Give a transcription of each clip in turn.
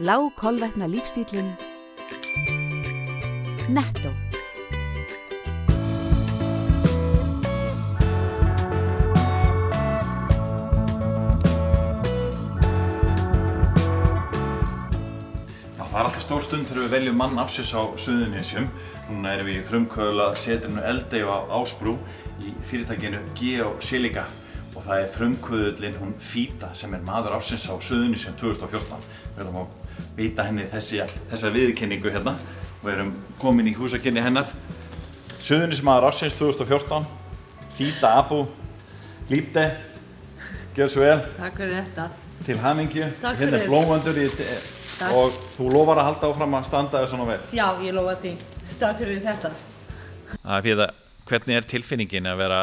Lágkolvetna lífstíllinn Netto. Það er alltaf stór stund þegar við veljum mann ársins á Suðurnesjum. Núna erum við í frumkvöðlasetrinu Eldey á Ásbrú í fyrirtækinu Geosilica og það er frumkvöðullinn hún Fíta sem er maður ársins á Suðurnesjum 2014. Við erum að veita henni þessa viðurkenningu hérna og erum komin í húsakynni hennar. Suðurnesjum maður ársins 2014, Fíta Abu Lípte, gjör svo vel. Takk fyrir þetta. Til hamingju. Takk hérna fyrir. Blómvöndur og þú lofar að halda áfram að standa þér svona vel. Já, ég lofa því. Takk fyrir þetta. Fíða, hvernig er tilfinningin að vera,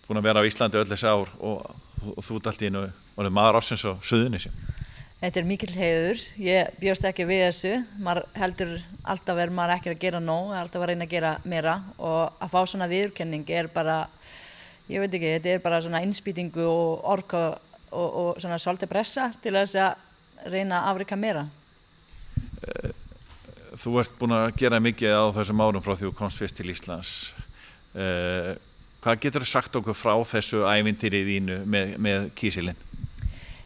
búin að vera á Íslandi öll þessi ár og þú ert allt í einu orðið maður ársins á Suðurnesjum? Þetta er mikill heiður. Ég bjóst ekki við þessu. Maður heldur alltaf maður ekki að gera nóg, alltaf að reyna að gera meira og að fá svona viðurkenning er bara, ég veit ekki, þetta er bara svona innspýtingu og orka og svona svolítið pressa til þess að reyna að afreka meira. Þú ert búin að gera mikið á þessum árum frá því þú komst fyrst til Íslands. Hvað getur þú sagt okkur frá þessu ævintýri þínu með kísilinn?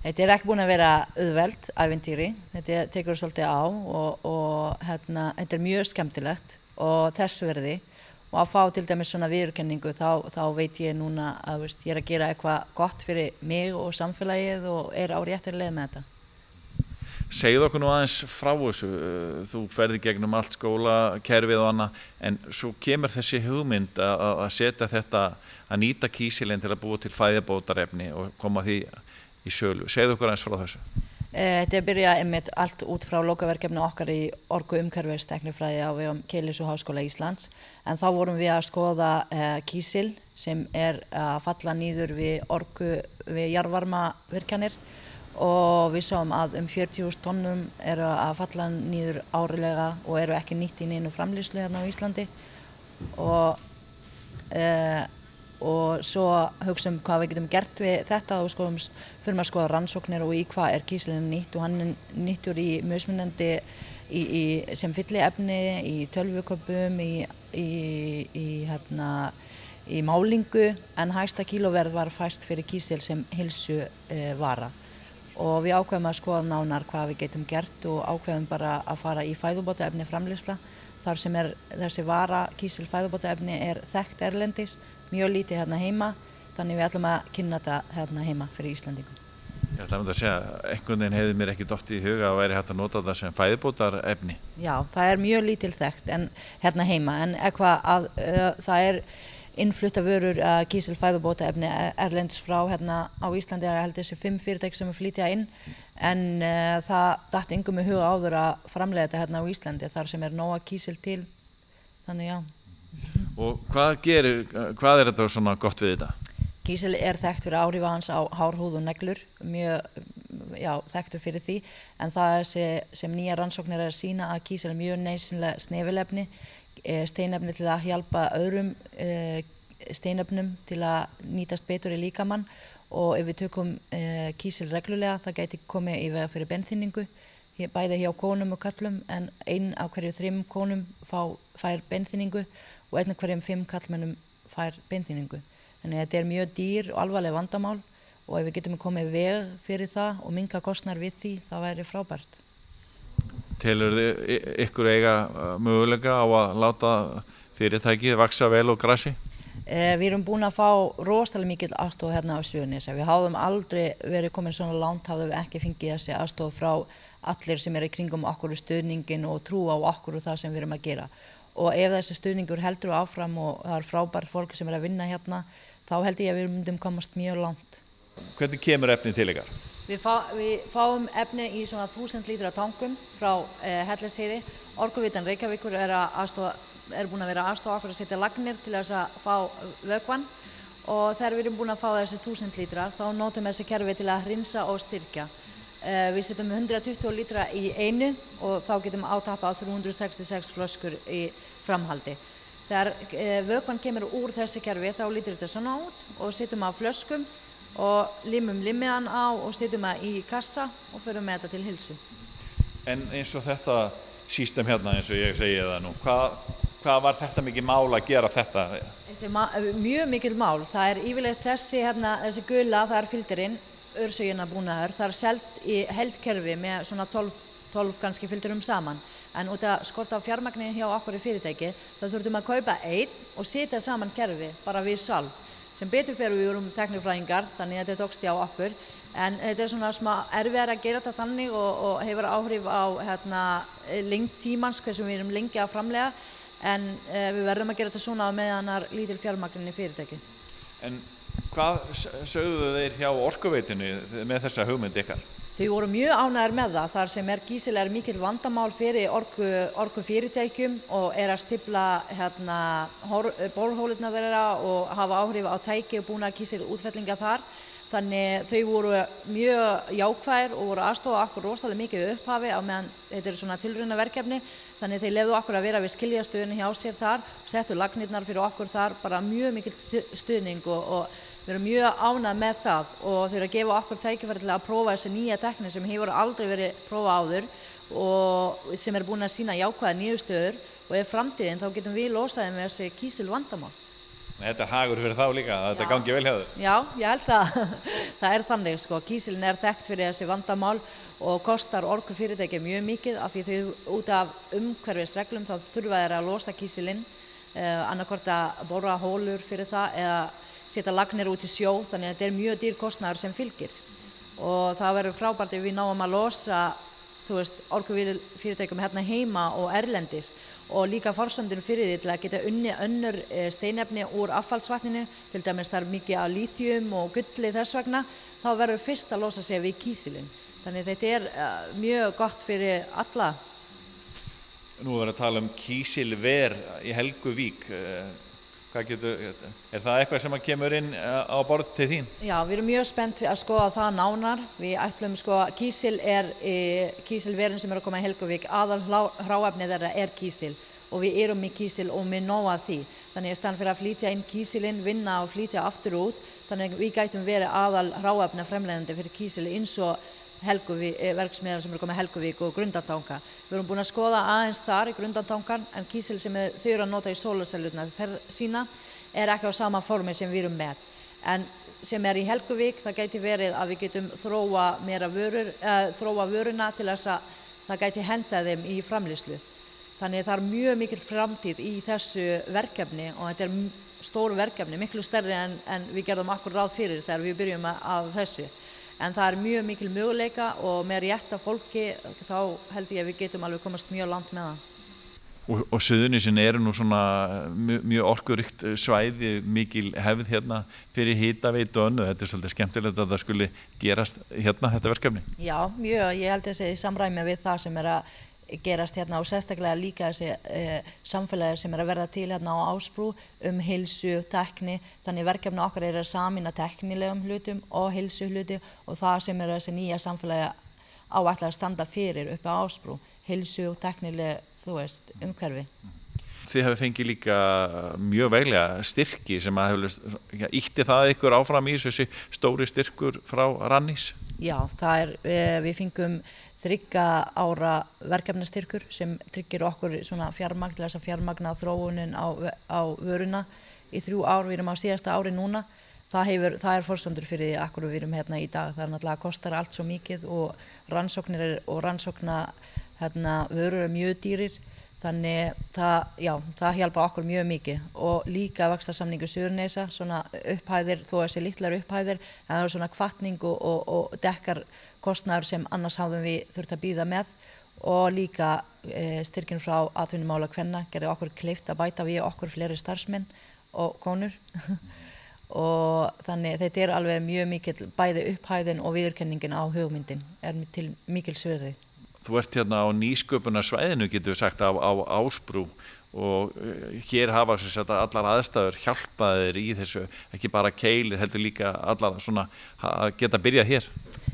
Þetta er ekki búin að vera auðvelt ævintýri. Þetta tekur svolítið á og þetta er mjög skemmtilegt og þess verði. Og að fá til dæmis svona viðurkenningu þá veit ég núna að ég er að gera eitthvað gott fyrir mig og samfélagið og er á réttri leið með þetta. Segðu okkur nú aðeins frá þessu, þú ferði gegnum allt skólakerfið og annað, en svo kemur þessi hugmynd að setja þetta, að nýta kísilinn til að búa til fæðubótarefni og koma því í sölu. Segðu okkur aðeins frá þessu. Þetta byrjaði einmitt allt út frá lokaverkefni okkar í orku umhverfistæknifræði á vegum Keili og Háskóla Íslands, en þá vorum við að skoða kísil sem er að falla niður við jarðvarmavirkjanir. Og við sáum að 40.000 tonnum eru að falla niður árlega og eru ekki nýtt í neinu framleiðslu hérna á Íslandi og svo hugsaum hvað við getum gert við þetta og fyrir að skoða rannsóknir og í hvað er kísilinn nýtt og hann er nýttur í mismunandi sem fylliefni, í tölvuköpum, í málingu en hæsta kílóverð var fæst fyrir kísil sem heilsuvara. Og við ákveðum að skoða nánar hvað við getum gert og ákveðum bara að fara í fæðubótaefni framleiðsla þar sem þessi vara, kísil fæðubótaefni er þekkt erlendis, mjög lítið hérna heima, þannig við ætlum að kynna þetta hérna heima fyrir Íslandingum. Ég ætla að segja, einhvern veginn hefði mér ekki dottið í huga að væri hægt að nota þetta sem fæðubótarefni. Já, það er mjög lítil þekkt hérna heima, en það er innflutta vörur kísil fæðubótaefni erlends frá hérna á Íslandi held þessi 5 fyrirtæki sem flytja inn en það datt engum í huga áður að framleiða þetta hérna á Íslandi þar sem er nóga kísil til, þannig já. Og hvað er þetta svona gott við þetta? Kísil er þekkt fyrir áhrifa hans á hár, húð og neglur, mjög þekktur fyrir því, en það sem nýja rannsóknir að sýna að kísil er mjög nauðsynlegt snefilefni, steinefni til að hjálpa öðrum steinefnum til að nýtast betur í líkamann og ef við tökum kísil reglulega það gæti komið í veg fyrir beinþynningu, bæði hjá konum og körlum en 1 af hverju 3 konum fær beinþynningu og 1 af hverjum 5 karlmönnum fær beinþynningu. Þannig að þetta er mjög dýr og alvarleg vandamál og ef við getum komið í veg fyrir það og minnka kostnaðar við því, það væri frábært. Telur þið ykkur eiga möguleika á að láta fyrirtækið vaxa vel og grassi? Við erum búin að fá rosalega mikil aðstoð hérna á Suðurnesja. Við hafðum aldrei verið komin svona langt, hafðum við ekki fengið þessi aðstoð frá allir sem eru í kringum okkur stuðningin og trú á okkur og það sem við erum að gera. Og ef þessi stuðningur heldur áfram og það er frábært fólk sem er að vinna hérna, þá held ég að við myndum komast mjög langt. Hvernig kemur efnið til ykkar? Við fáum efni í svona 1000 lítra tankum frá Hellisheiði. Orkuveitan Reykjavíkur er búin að vera aðstoða okkur að setja lagnir til þess að fá vökvann og þegar við erum búin að fá þessi 1000 lítra þá notum við þessi kerfi til að hreinsa og styrkja. Við setjum 120 lítra í einu og þá getum átappað 366 flöskur í framhaldi. Þegar vökvann kemur úr þessi kerfi þá lítur þetta svona út og setjum á flöskum og limum limmiðan á og setjum það í kassa og förum með þetta til Heilsu. En eins og þetta system hérna, eins og ég segi það nú, hvað var þetta mikið mál að gera þetta? Þetta mjög mikil mál. Það yfirleitt þessi gula, það filterinn, örsögina búnaður, það selt í heildkerfi með svona 12 kannski filterum saman. En út að skorta á fjármagni hjá okkur í fyrirtæki, þá þurftum að kaupa einn og setja saman kerfi, bara við sjálf. Sem betur fyrir við erum teknifræðingar, þannig að þetta tókst hjá okkur. En þetta svona smá erfiðar að gera þetta þannig og hefur áhrif á lengd tímans, hversu við erum lengi að framlega. En við verðum að gera þetta svona meðan lítil fjármagn í fyrirtæki. En hvað sögðu þeir hjá Orkuveitinu með þessa hugmynd ykkar? Þau voru mjög ánægðir með það, þar sem kísil mikill vandamál fyrir orkufyrirtækjum og að stifla borholurnar þeirra og hafa áhrif á tæki og búna kísil útfellinga þar. Þannig þau voru mjög jákvæðir og voru aðstofa okkur rosalega mikið við upphafi á meðan þetta svona tilraunaverkefni. Þannig þeir leyfðu okkur að vera við skiljastuðinu hjá sér þar, settu lagnirnar fyrir okkur þar, bara mjög mikill stuðning og við erum mjög ánægð með það og þau eru að gefa okkur tækifæri til að prófa þessi nýja tækni sem hefur aldrei verið prófað áður og sem búin að sýna jákvæðar niðurstöður og ef framtíðin þá getum við losaði með þessi kísilvandamál. Þetta hagur fyrir þá líka, að þetta gangi vel hjá þau? Já, ég held að það þannig sko. Kísilin þekkt fyrir þessi vandamál og kostar orkufyrirtæki mjög mikið af því þau út af umhverfisreglum þá þurfa þeir að losa kísilinn, annarkvort að bora hólur fyrir það eða setja lagnir út í sjó, þannig að þetta mjög dýr kostnaður sem fylgir. Og það verður frábært ef við náum að losa orkufyrirtækjum hérna heima og erlendis og líka forsöndin fyrir því til að geta unnið önnur steinefni úr affallsvatninu, til dæmis það mikið af líþjum og gulli þess vegna, þá verður fyrst að losa sig við kísilinn. Þannig þetta mjög gott fyrir alla. Nú verður að tala kísilver í Helguvík. Það eitthvað sem kemur inn á borð til þín? Já, við erum mjög spennt að skoða það nánar. Við ætlum kísil kísilverin sem að koma í Helguvík, aðal hráefni þeirra kísil og við erum með kísil og með nóg af því. Þannig að stann fyrir að flytja inn kísilinn, vinna og flytja aftur út, þannig að við gætum verið aðal hráefni framleiðandi fyrir kísil eins og verksmiðjar sem koma í Helguvík og Grundartanga. Við erum búin að skoða aðeins þar í Grundartangan en kísil sem þau eru að nota í sólarsellurnar sína ekki á sama formi sem við erum með. En sem í Helguvík, það gæti verið að við getum þróa vöruna til þess að það gæti henta þeim í framleiðslu. Þannig það mjög mikil framtíð í þessu verkefni og þetta stór verkefni, miklu stærri en við gerðum akkur ráð fyrir þegar við byrjum af þessu. En það mjög mikil möguleika og með rétta fólki þá held ég að við getum alveg komast mjög langt með það. Og Suðurnesin nú svona mjög orkuríkt svæði, mikil hefð hérna fyrir hitaveitu og önnu. Þetta svolítið skemmtilegt að það skuli gerast hérna þetta verkefni. Já, mjög. Ég held að þessi samræmi við það sem að gerast hérna og sérstaklega líka þessi samfélagi sem að verða til hérna á Ásbrú heilsu, tækni, þannig verkefni okkar að sameina tæknilegum hlutum og heilsu hluti og það sem þessi nýja samfélagi áætlar að standa fyrir upp á Ásbrú, heilsu og tæknileg, umhverfi. Þið hafið fengið líka mjög veglega styrki sem að hefur ýtti það ykkur áfram í þessi stóri styrkur frá Rannís? Já, við fengum 3 ára verkefnastyrkur sem tryggir okkur svona fjármagn til þess að fjármagna þróunin á vöruna í 3 ár. Við erum á síðasta ári núna. Það forsöndur fyrir því akkur við erum hérna í dag. Það náttúrulega kostar allt svo mikið og rannsóknir og rannsókna vörur mjög dýrir. Þannig það hjálpa okkur mjög mikið og líka vaxtarsamningur Suðurnesa, svona upphæðir, þó að þessi litlar upphæðir, en það svona hvatning og dekkar kostnaður sem annars hafðum við þurft að bíða með og líka styrkin frá atvinnumála kvenna gerði okkur kleift að bæta við okkur fleiri starfsmenn og konur og þannig þetta alveg mjög mikill bæði upphæðin og viðurkenningin á hugmyndin til mikil svirði. Þú ert hérna á nýsköpunarsvæðinu, getur við sagt, á Ásbrú og hér hafa allar aðstæður hjálpað þér í þessu, ekki bara keilir, heldur líka allar svona að geta byrjað hér.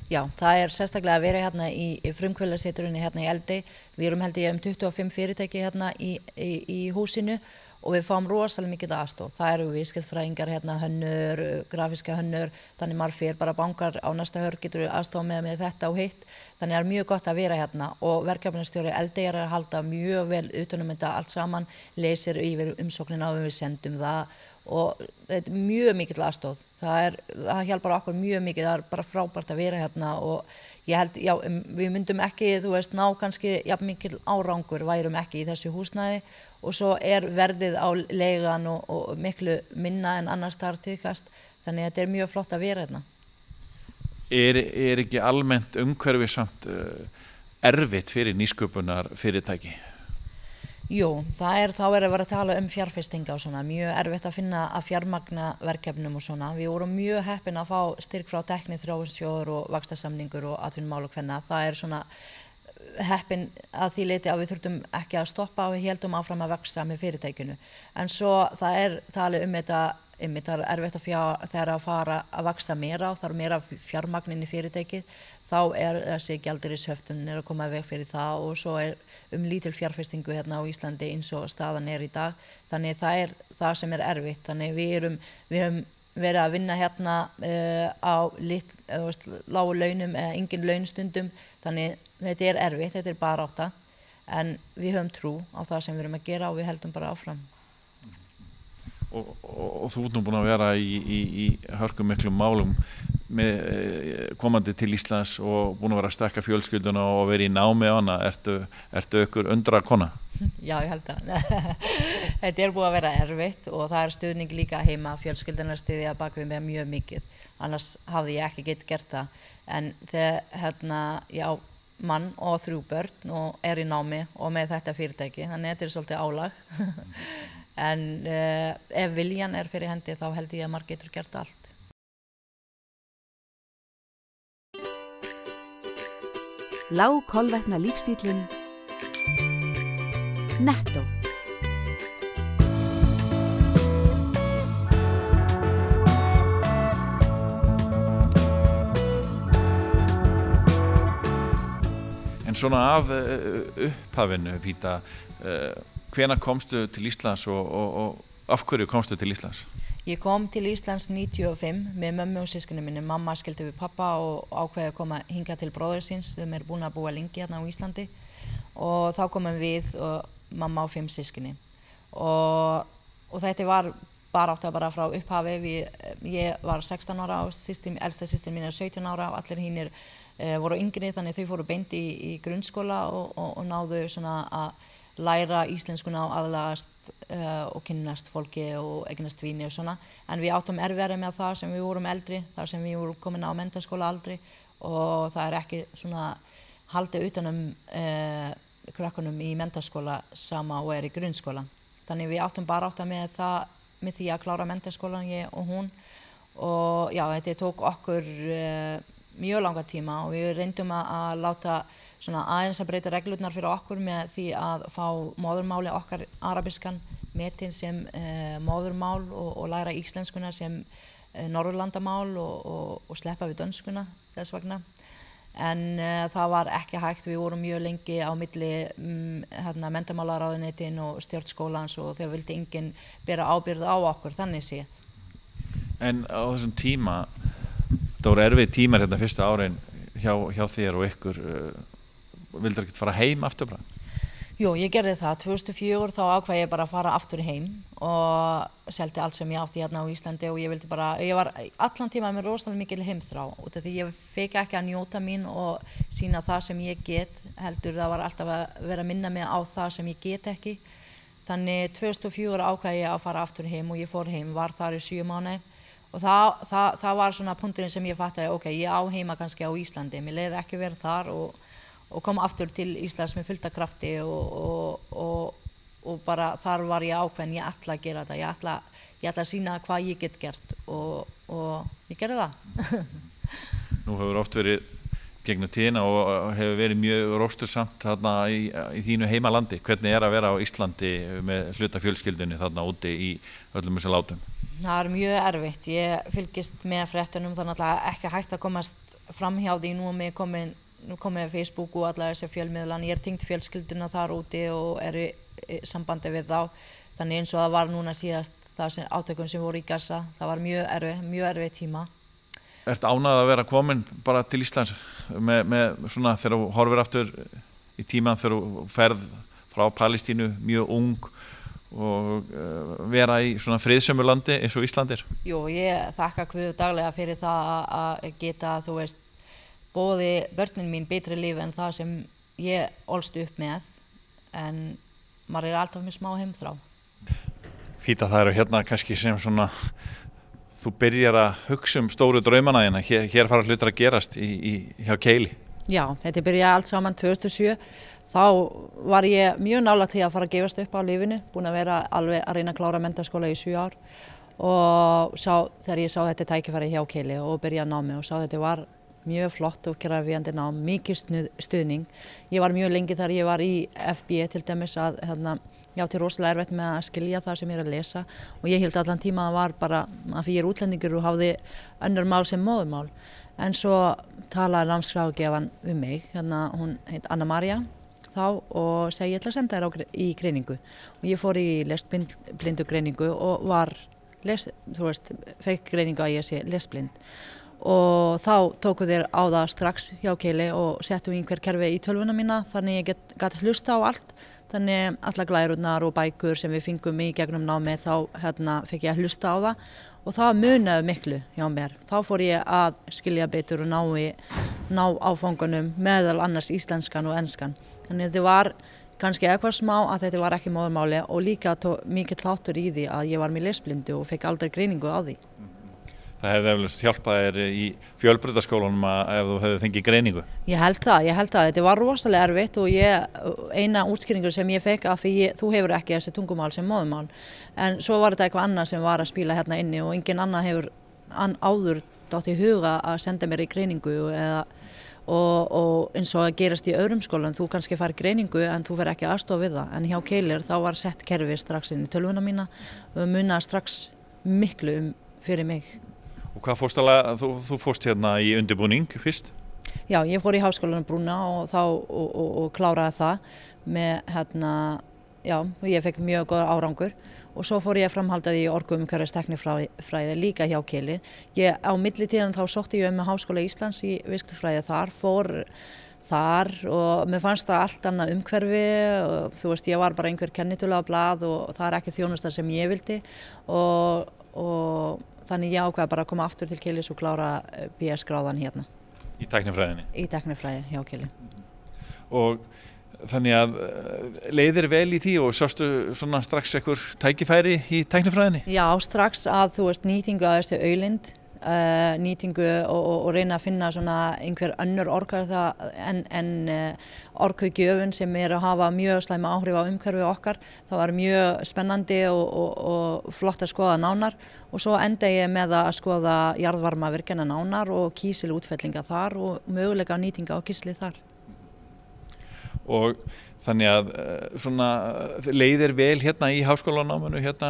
Já, það sérstaklega að vera hérna í frumkvöðlasetrunni hérna í Eldey. Við erum held ég 25 fyrirtæki hérna í húsinu og við fáum rosalega mikið aðstoð. Það eru viðskiptafræðingar hérna, hönnur, grafíska hönnur, þannig maður fer bara bankar á næsta hörg, getur aðstoð með þetta og hitt. Þannig það er mjög gott að vera hérna og verkefnastjóri Eldeyjar er að halda mjög vel utan þetta allt saman, lesir yfir umsóknina og við sendum það og þetta er mjög mikill aðstoð. Það hjálpar okkur mjög mikið, það er bara frábært að vera hérna og ég held, já, við myndum ekki, þú veist, ná kannski jafn mikill árangur, værum ekki í þessu húsnæði og svo verðið á leigan og miklu minna en annars þar tíðkast, þannig að þetta er mjög flott að vera hérna. Er ekki almennt umhverfi samt erfitt fyrir nýsköpunar fyrirtæki? Jú, þá er að vera að tala fjárfestinga og svona, mjög erfitt að finna að fjármagna verkefnum og svona. Við vorum mjög heppin að fá styrk frá Tækniþróunarsjóður og vaxtarsamningur og atvinnumál og hvenna. Það er svona heppin að því leyti að við þurftum ekki að stoppa og við héldum áfram að vaxa með fyrirtækinu. En svo það er talið þetta, það er erfitt þegar að fara að vaxa meira og það er meira fjármagn inn í fyrirtækið, þá þessi gjaldeyrishöftin að koma veg fyrir það og svo lítil fjárfestingu hérna á Íslandi eins og staðan í dag. Þannig það er það sem er erfitt. Þannig við höfum verið að vinna hérna á lágu launum eða engin launstundum. Þannig þetta er erfitt, þetta er barátta, en við höfum trú á það sem við erum að gera og við heldum bara áfram. Og þú ert nú búin að vera í hörkum miklum málum komandi til Íslands og búin að vera að stekka fjölskylduna og vera í námi og annað. Ertu ykkur undra kona? Já, ég held að. Þetta er búið að vera erfitt og það er stuðning líka heima, fjölskyldunar styðja bak við mig mjög mikið. Annars hafði ég ekki gert það. En þegar já, mann og 3 börn og í námi og með þetta fyrirtæki, þannig þetta er svolítið álag. En ef viljan er fyrir hendi þá held ég að maður getur gert allt. Lágkolvetna lífstíllinn Netto. En svona af upphafinu, Píta, hvenær komstu til Íslands og af hverju komstu til Íslands? Ég kom til Íslands 95 með mömmu og systkini minni. Mamma skildi við pappa og ákveði að koma hingað til bróður síns. Þeim er búin að búa lengi hérna á Íslandi og þá komum við og mamma og 5 systkini. Og þetta var bara frá upphafi. Ég var 16 ára og elsta systir mín er 17 ára og allir hinnir voru yngri, þannig þau fóru beint í grunnskóla og náðu svona að læra íslenskuna og aðlagast og kynnast fólki og eignast víni og svona. En við áttum erfiðari með það sem við vorum eldri, þar sem við vorum komin á menntaskóla aldri og það er ekki svona haldið utanum krökkunum í menntaskóla sama og í grunnskóla. Þannig við áttum bara með því að klára menntaskólan, ég og hún. Og já, þetta tók okkur mjög langa tíma og við reyndum að láta svona aðeins að breyta reglurnar fyrir okkur með því að fá móðurmáli okkar arabískan metin sem móðurmál og læra íslenskuna sem norðurlandamál og sleppa við dönskuna þess vegna. En það var ekki hægt, við vorum mjög lengi á milli menntamálaráðuneytin og stjórnskólans og þau vildi enginn bera ábyrgð á okkur, þannig sé. En á þessum tíma, það voru erfið tímar hérna fyrsta árin hjá þér og ykkur, vildur ekkert fara heim aftur bara? Jú, ég gerði það. 2004 þá ákvað ég bara að fara aftur heim og seldi allt sem ég átti hérna á Íslandi og ég var allan tíma með rosalega mikil heimþrá út af því ég fekk ekki að njóta mín og sýna það sem ég get, heldur það var alltaf að vera að minna mig á það sem ég get ekki. Þannig 2004 ákvað ég að fara aftur heim og ég fór heim, var þar í 7 mánuði og það var svona punkturinn sem ég fattaði, ok, ég á heima kannski á Íslandi, mér leiði ekki verið þar og kom aftur til Íslands með fullta krafti og bara þar var ég ákveðin, ég ætla að gera þetta, ég ætla að sýna hvað ég get gert og ég gerði það. Nú hefur oft verið gegnum tíðina og hefur verið mjög róstursamt þarna í þínu heimalandi. Hvernig er að vera á Íslandi með hluta fjölskyldunni þarna úti í öllum þessum látum? Það er mjög erfitt, ég fylgist með fréttunum, þannig að ekki hægt að komast fram hjá því. Nú er komið Facebook og allar þessi fjölmiðlan, ég er tengd fjölskylduna þar úti og er í sambandi við þá. þannig eins og það var núna síðast átökum sem voru í Gaza, það var mjög erfið tíma. Ert ánægð að vera komin bara til Íslands með svona þegar þú horfir aftur í tíman þegar þú ferð frá Palestínu mjög ung og vera í svona friðsömu landi eins og Ísland Jú, ég þakka Guði daglega fyrir það að geta, þú veist, boði börnin mín betri líf en það sem ég ólst upp með, en maður alltaf með smá heimþrá. Fíta, það eru hérna kannski sem svona þú byrjar að hugsa stóru draumana þína, hér fara hlutir að gerast hjá Keili. Já, þetta byrjaði allt saman 2007. Þá var ég mjög nálægt því að fara að gefast upp á lífinu, búin að vera alveg að reyna að klára menntaskóla í 7 ár og þegar ég sá þetta tækifæri hjá Keili og byrjaði að námi og sá þetta var mjög flott og krefjandi nám, mikið stuðning. Ég var mjög lengi þegar ég var í FB til dæmis að ég átti rosalega erfitt með að skilja það sem ég að lesa og ég held allan tíma að var bara að því ég útlendingur og hafði önnur mál sem móðurmál. En svo talaði námsráðgjafan við mig, hún heit Anna María þá og segi ég ætla að senda þér í greiningu og ég fór í lesblindu greiningu og fekk greiningu að ég sé lesblind og þá tóku þeir á það strax hjá Keili og settu einhver kerfi í tölvuna mína þannig ég gat hlusta á allt, þannig alla glærurnar og bækur sem við fengum í gegnum námi þá fekk ég að hlusta á það og það munaði miklu hjá mér. Þá fór ég að skilja betur og ná áfangunum meðal annars íslenskan og enskan. Þannig þetta var kannski eitthvað smá að þetta var ekki móðurmáli og líka mikið hlátur í því að ég var með lesblindu og fekk aldrei greiningu á því. Það hefði eflaust hjálpað þér í fjölbrautaskólanum ef þú hefði fengið greiningu? Ég held það. Þetta var rosalega erfitt og eina útskýringur sem ég fekk að því þú hefur ekki þessi tungumál sem móðurmál. En svo var þetta eitthvað annað sem var að spila hérna inni og engin annar hefur áður dátt í huga að senda mér í greiningu og eins og að gerast í öðrum skólan, þú kannski fær greiningu en þú fer ekki aðstoð við það. En hjá Keili þá var sett kerfi strax inn í tölvuna mína og munaði strax miklu fyrir mig. Og hvað þú fórst hérna í undirbúning fyrst? Já, ég fór í Háskólanum Brúna og kláraði það með og ég fekk mjög góð árangur og svo fór ég framhaldaði í orkuumhverfis tæknifræði líka hjá Keili. Á millitíðan þá sótti ég með Háskóla Íslands í viðskiptafræði fór þar og mér fannst það allt annað umhverfi og þú veist ég var bara einhver kennitölu á blað og það ekki þjónustar sem ég vildi og þannig ég ákveða bara að koma aftur til Keili og klára BS-gráðan hérna. Í tæknifræðinni? Í tæknifræði hjá Keili. Og þannig að leiðir vel í því og sástu svona strax einhver tækifæri í tæknifræðinni? Já, strax að þú veist nýtingu að þessu auðlind, nýtingu og reyna að finna svona einhver önnur orka en orkugjöfun sem að hafa mjög slæma áhrif á umhverfi okkar. Það var mjög spennandi og flott að skoða nánar og svo enda ég með að skoða jarðvarmavirkjana nánar og kísilútfellinga þar og möguleika á nýtinga á kísli þar. Og þannig að svona leiðir vel hérna í háskólanáminu hérna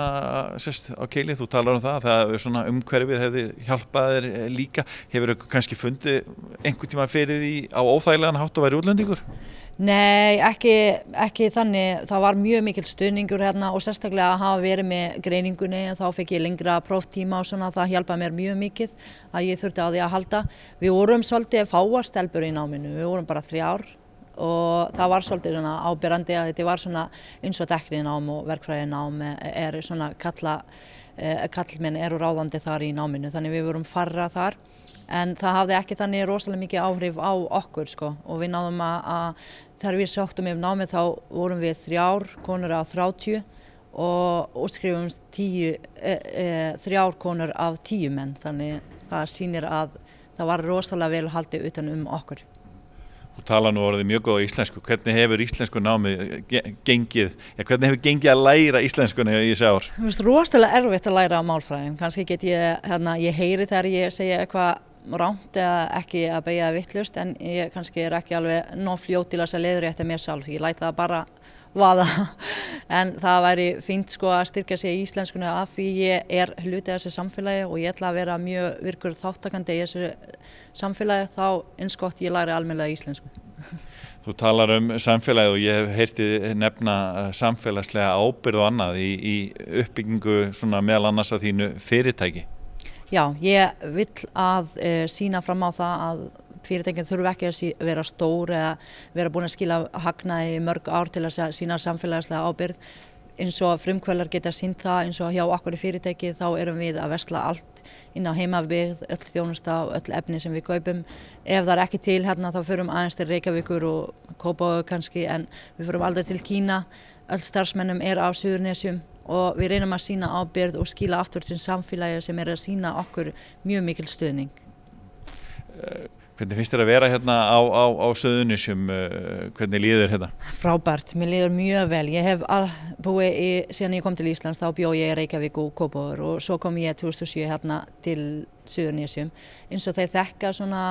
á Keili, þú talar það svona umhverfið hefði hjálpað þér líka. Hefur þú kannski fundið einhvern tíma fyrir því á óþægilegan hátt að vera útlendingur? Nei, ekki þannig. Það var mjög mikil stuðningur hérna og sérstaklega að hafa verið með greiningunni þá fekk ég lengra próftíma og svona, það hjálpaði mér mjög mikið að ég þurfti á því að halda. Við vorum svolítið fáar stelpur í náminu, við vorum bara 3 og það var svolítið svona áberandi að þetta var svona eins og tekninám og verkfræðinám svona kallmenn eru ráðandi þar í náminu þannig við vorum færra þar en það hafði ekki þannig rosalega mikið áhrif á okkur og við náðum að þegar við sóttum námið þá vorum við 3 konur af 30 og útskrifumst 3 konur af 10 menn þannig það sýnir að það var rosalega vel haldið utan okkur. Þú talar nú orðið mjög góð á íslensku. Hvernig hefur íslensku námið gengið? Hvernig hefur gengið að læra íslenskunni í þessi ár? Mér finnst rosalega erfitt að læra á málfræðin. Kannski get ég heyri þegar ég segja eitthvað ránt eða ekki að beygja vitlaust en ég kannski ekki alveg nóg fljót til að leiðrétta mér sjálf. Ég læt það bara vaða en það væri fínt sko að styrkja sig í íslenskunni af því ég hluti af þessu samfélagi og ég ætla að vera mjög virkur þáttakandi í þessu samfélagi þá eins gott ég læri almennilega íslensku. Þú talar samfélagið og ég hef heyrti nefna samfélagslega ábyrgð og annað í uppbyggingu svona meðal annars að þínu fyrirtæki. Já, ég vill að sýna fram á það að fyrirtækin þurfi ekki að vera stór eða vera búin að skila hagnaði í mörg ár til að sýna samfélagslega ábyrgð. Eins og frumkvöðlar geta sýnt það, eins og hjá okkur í fyrirtæki þá erum við að versla allt inn á heimabyggð, öll þjónusta og öll efni sem við kaupum. Ef það ekki til hérna þá förum aðeins til Reykjavíkur og Kópavogur kannski en við förum aldrei til Kína. Öll starfsmennum á Suðurnesjum og við reynum að sýna ábyrgð og skila aftur til samfélagi sem að sýna okkur mjög mikil stuðning. Hvernig finnst þér að vera hérna á Suðurnesjum, hvernig líður þér hérna? Frábært, mér líður mjög vel. Ég hef búið síðan ég kom til Íslands, þá bjó ég í Reykjavík og Kópavogur og svo kom ég 2007 hérna til Suðurnesjum. Eins og þeir þekka svona,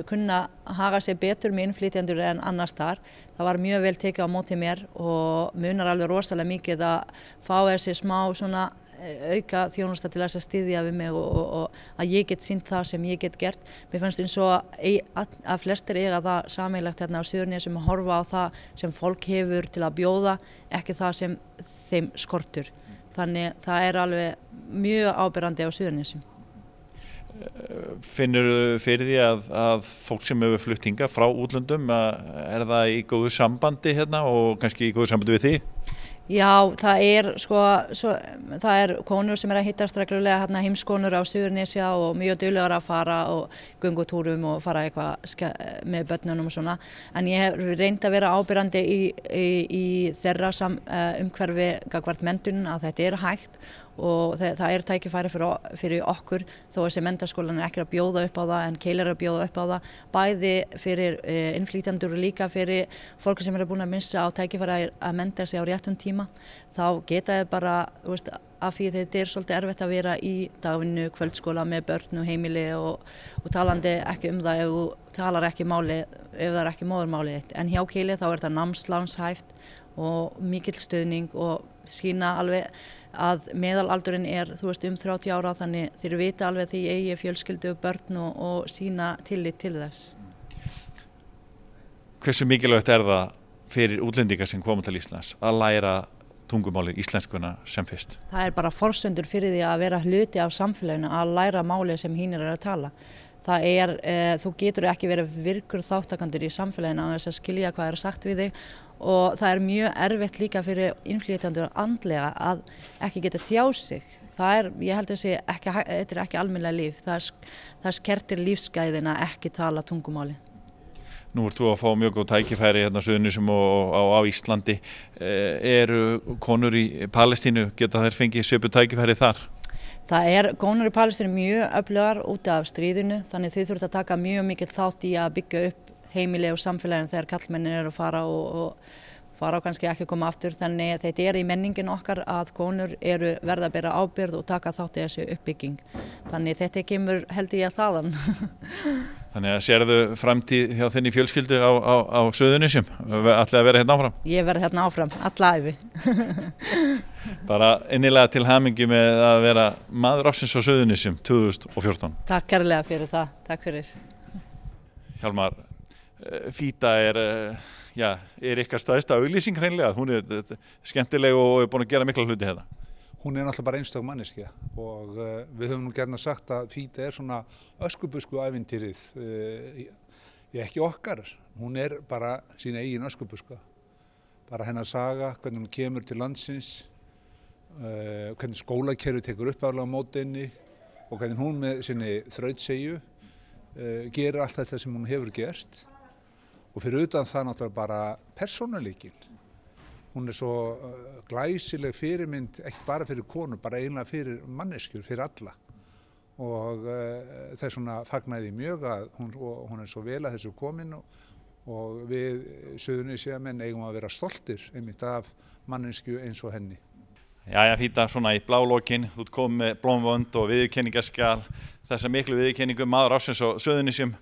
kunna haga sig betur með innflytjendur en annars þar. Það var mjög vel tekið á móti mér og munar alveg rosalega mikið að fá þessi smá svona auka þjónusta til þess að styðja við mig og að ég get sýnt það sem ég get gert. Mér finnst eins og að flestir eiga það sameiginlegt hérna á Suðurnesjum að horfa á það sem fólk hefur til að bjóða, ekki það sem þeim skortur. Þannig það alveg mjög áberandi á Suðurnesjum. Finnurðu fyrir því að fólk sem hefur flutt hingað frá útlöndum, það í góðu sambandi hérna og kannski í góðu sambandi við þig? Já, það konur sem að hittast reglulega hérna heimskonur á Suðurnesja og mjög duglegar að fara og göngutúrum og fara eitthvað með börnunum og svona. En ég hef reynt að vera ábyrgandi í þeirra umhverfi gagnvart menntun að þetta hægt og það tækifæri fyrir okkur þó að þessi menntaskólan ekki að bjóða upp á það en Keilir að bjóða upp á það bæði fyrir innflytjendur og líka fyrir fólk sem búin að missa á tækifæri að mennta sig á réttum tíma þá geta þið bara af því þetta svolítið erfitt að vera í dagvinnu, kvöldskóla með börn og heimili og talandi ekki það ef þú talar ekki máli ef það ekki móðurmáli þitt en hjá Keilir þá þetta námslánshæft og mikill stuðning og sýna alveg að meðalaldurinn 30 ára þannig þeir vita alveg því eigi fjölskyldu börn og sýna tillit til þess. Hversu mikilvægt það fyrir útlendinga sem koma til Íslands að læra tungumálið íslenskuna sem fyrst? Það bara forsendur fyrir því að vera hluti af samfélaginu að læra málið sem hinir að tala. Þú getur ekki verið virkur þáttakandur í samfélaginu að þess að skilja hvað sagt við þig og það mjög erfitt líka fyrir innflytjendur andlega að ekki geta tjáð sig. Ég held að þetta ekki almennilega líf, það skertir lífsgæðin að ekki tala tungumáli. Nú ert þú að fá mjög góð tækifæri hérna á Suðurnesjum og á Íslandi. Eru konur í Palestínu, geta þær fengið svipuð tækifæri þar? Konur í Palestínu mjög öflugar út af stríðinu, þannig þau þurft að taka mjög mikið þátt í að byggja upp heimili og samfélagin þegar kallmennir að fara og kannski ekki að koma aftur. Þannig þetta í menningin okkar að konur verða að bera ábyrgð og taka þátt í þessu uppbygging. Þannig þetta kemur held ég þaðan. Þannig að sérðu framtíð hjá þinni fjölskyldu á Suðurnesjum? Ætli að vera hérna áfram? Ég verð hérna áfram, alla ævi. Bara innilega til hamingju með að vera maður ársins á Suðurnesjum 2014. Takk kærlega fyrir það. Takk fyrir. Hjálmar, Fíta ykkar stærsta auglýsing hreinlega. Hún skemmtileg og búin að gera mikla hluti hérna. Hún náttúrulega bara einstök manneskja og við höfum nú gjarna sagt að Fíta svona öskubusku ævintýrið. Ekki okkar, hún bara sín eigin öskubusku. Bara hennar saga, hvernig hún kemur til landsins, hvernig skólakerfið tekur uppálega á móti henni og hvernig hún með sinni þrautseigju gerir allt þetta sem hún hefur gert. Og fyrir utan það náttúrulega bara persónuleikinn. Hún svo glæsileg fyrirmynd, ekki bara fyrir konur, bara eiginlega fyrir manneskjur, fyrir alla. Og þess vegna fagnaði mjög að hún svo vel að þessu komin og við Suðurnesjamenn eigum að vera stoltir einmitt af manneskju eins og henni. Jæja Fíta, svona í blálokinn, þú ert komið með blómvönd og viðurkenningaskjal. þessa miklu viðurkenningu maður ársins á Suðurnesjum,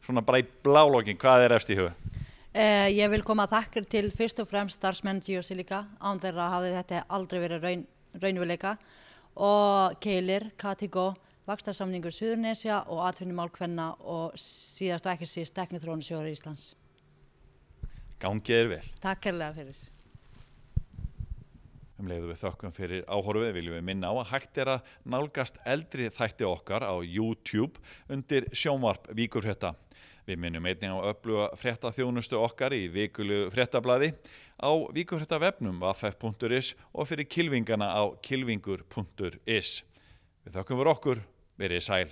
svona bara í blálokin, hvað efst í huga? Ég vil koma þakkir til fyrst og fremst starfsmenn Geosilica, án þeirra hafði þetta aldrei verið raunveruleika, og Keilir, Katigo, Vaxtarsamningur Suðurnesja og atvinnumál kvenna og síðast og ekki síst Tækniþróunarsjóður Íslands. Gangið þér vel. Takk kærlega fyrir. Leiðum við þökkum fyrir áhorfið, viljum við minna á að hægt að nálgast eldri þætti okkar á YouTube undir sjónvarp Víkurfrétta. Við minnum einnig á öfluga fréttaþjónustu okkar í vikulegu fréttablaði á Víkurfréttavefnum ff.is og fyrir kylfingana á kylfingur.is. Við þökkum fyrir okkur, verið sæl.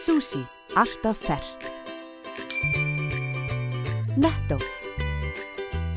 Sushi, alltaf ferskt. Netto.